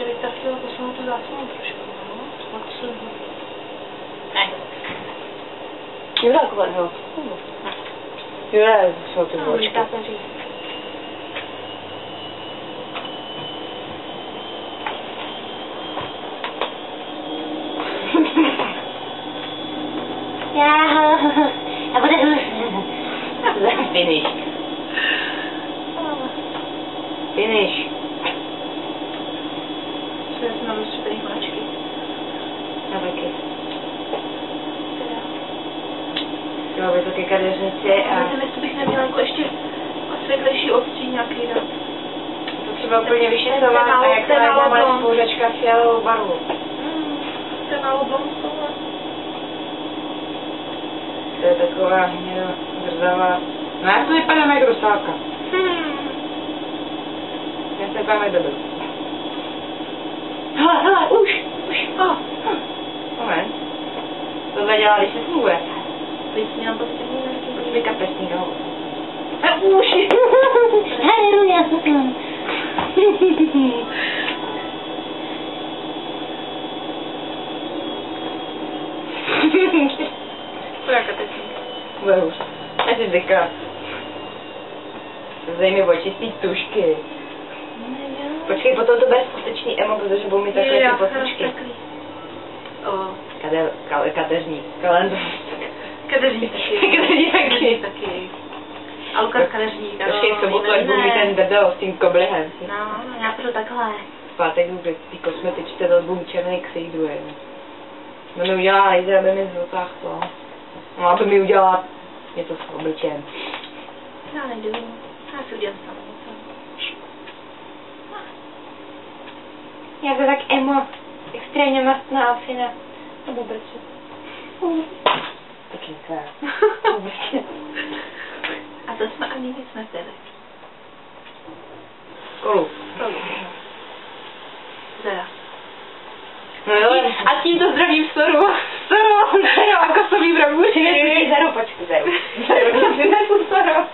vytrafilo, posunu tu záclonu trošku, no. Odsunu. Ne. Jura, takhle, jo. Jura, jsou ty No, vločky. vytápeří. Já bude finish. Finish. Já jsem mám střepený konačky. Já taky. Jo, by to ke kadeřnici a... Nevím, jestli bych neměla jako ještě světlejší odstří nějaký dát. To třeba úplně vyšetovat a jak to má moje spolužačka fialovou barvu. To je málo blond tohle. To je taková hnědo zrzavá. No jak to vypadá jak Rusálka. Já se vypadám jak Bebel. Hele, už. Moment. Tohle dělá, když se funguje. Teď jsi měla prostě nějaký... Pojď mi kapesník, jo. Uši. Haleluja. Půjde kapesník. Bude hůř. Já si říkám. Zdej mi očistí tušky. Počkej, potom to bude skutečný emo, protože budou mi takové ty potučky. Kadeřník. Kalendář. Kadeřník taky. A Lukas kadeřník. Počkej, v sobotu, až budu mít ten brdel s tím koblihem. No, já půjdu takhle. V pátek jdu k té kosmetičce, to budu černý ksejdu, jo. No mi udělá laser, aby mi zvotáhl to. No, aby mi udělala něco s obličejem. Já nejdu. Já si udělám sama něco. Já to tak emo. Extrémně mastná Alfina. To vůbec. Taky tak. A to jsme ani nic nepili. Kolu. Zera. No jo. A tímto zdravím Soru. A kosový bramůři. Zeru, počkej, Zeru. Soru.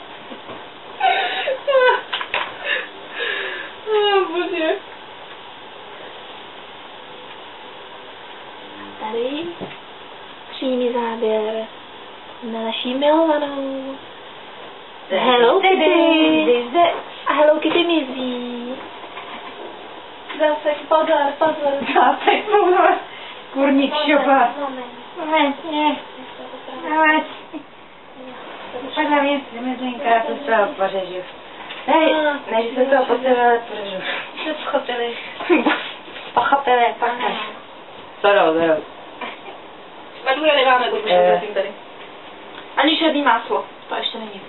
Bože. Tady přímý záběr na naší milovanou Hello Kitty. A Hello Kitty mizí. Zase pozor. Kurník šopa. Moment. Vypadá mě zmrzlinka, já to z toho pořežu. Hej, než se toho pořežu. Co pochopili? Pochopili, pakaž. Zoro. Madura nemáme, protože zatím tady. Ani žádný máslo, to ještě není.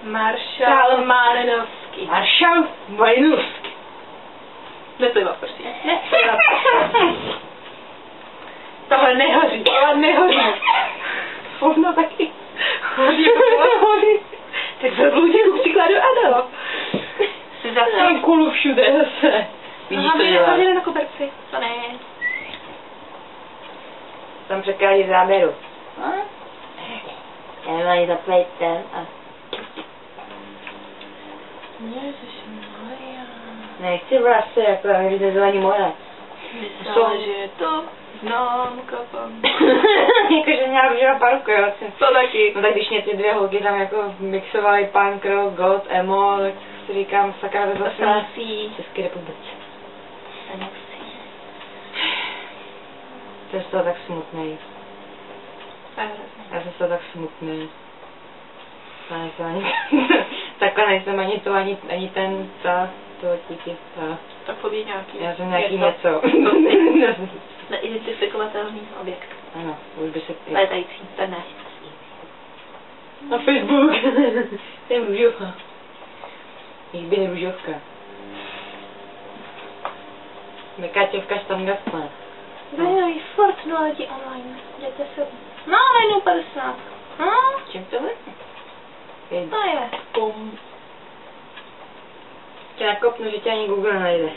Maršal Malinovský. Neplivat, prosím. Tohle nehoří. Fovno taky. Hoří. Tak za bludíku příkladu ano. Jsi zase kulu všude zase. Vidíš, co dělá? Nehořili na koberci. To ne. Tam překáží záběru. Já mám zaplejt ten a... Ježišmarja. Nechci vlasy, jako nevíte, to ani moje. Myslela, že je to známka pan. Jakože měla růžová paruku, jo. To taky. No tak když mě ty dvě holky tam jako mixovaly punk, rock, goth, emo, tak si říkám, sakra, to zase musí. České republice. To musí. To je z toho tak smutný. Já jsem z toho tak smutný. Takhle nejsem ani to, ani ten, to díky, Tak poví nějaký. Já jsem nějaký něco. Neidentifikovatelný objekt. Ano, už by se... Létající, ten ne. Na Facebook. To je růžovka. Jich růžovka. Mekáčovka štangastka. Zajímavý furt 0 lidí online. Jděte se. No, najednou 50. Čím to je? To je. Pum. Tě nakopnu, že tě ani Google najde.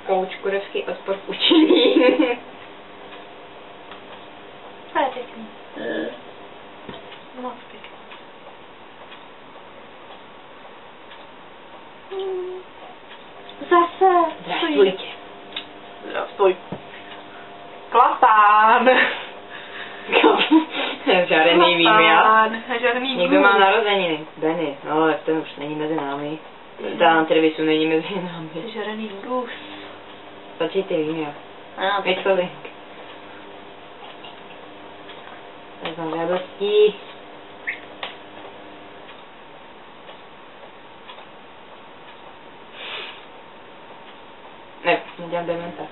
Kouč kurevský odpor v učení. To je pěkný. Moc pěkný. Zdravstvujte. Zdravstvuj. Klapán. Žarený výměr. Žarený Někdo má narozeniny. Benny, no ale ten už není mezi námi. Dán Trevisu není mezi námi. Žarený vůz. Stačí ty výměr. Ano, Víš to link. Tak mám radostí. Ne, nedělám dementa.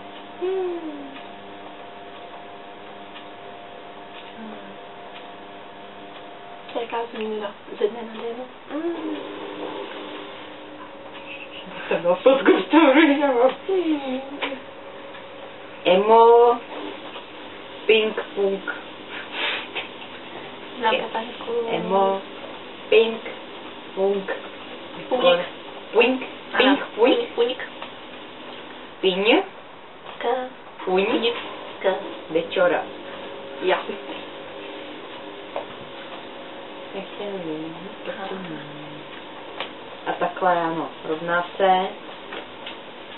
Jaká změna ze dne na den? To bylo fotku z toho viděla. Emo. Pink punk. Znám katanku. Emo. Pink punk. Puník. Punk. Pink punk. Puník. Piň. K. Puň. K. Večora. Já. A takhle ano, rovná se.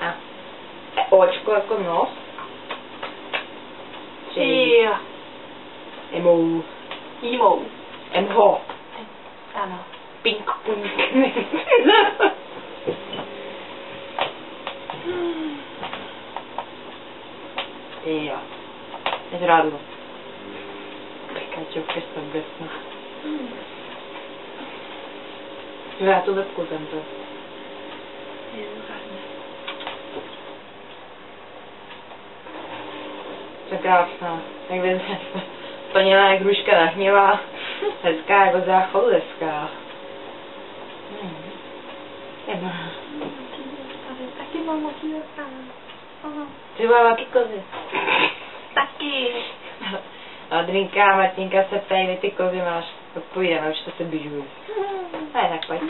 A očko jako nos. Já. Emou. Jímou. Emho. Ano. Pink punk. Jo. Nezrádlo. Pikačovky jsem besna. Já to webku tento. Je to krásné. To je krásná. Jak by splněná jak hruška nahněvá. Hezká jako záchodu hezká. Taky mám moc hezká. Ty mám taky kozy. Taky. A Drinka a Martinka se ptají, kdy ty kozy máš. Odpovídám, už to se běžuju. A je tak pojď.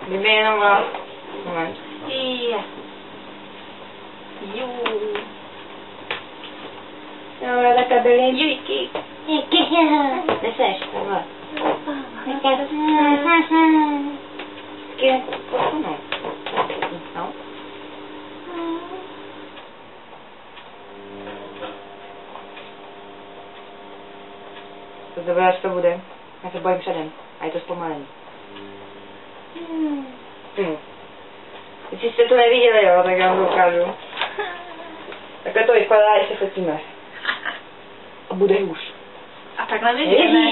Kdyby jenom vás. Moment. Dobra, takhle byli. Díky. Neseš, takhle. Posunout. No. To dobré, až to bude. Já se bojím předem. A je to zpomalení. Když jste to neviděli, jo, tak já vám to ukážu. Takhle to vypadá, když se fotíme. A bude už. A takhle vidíme.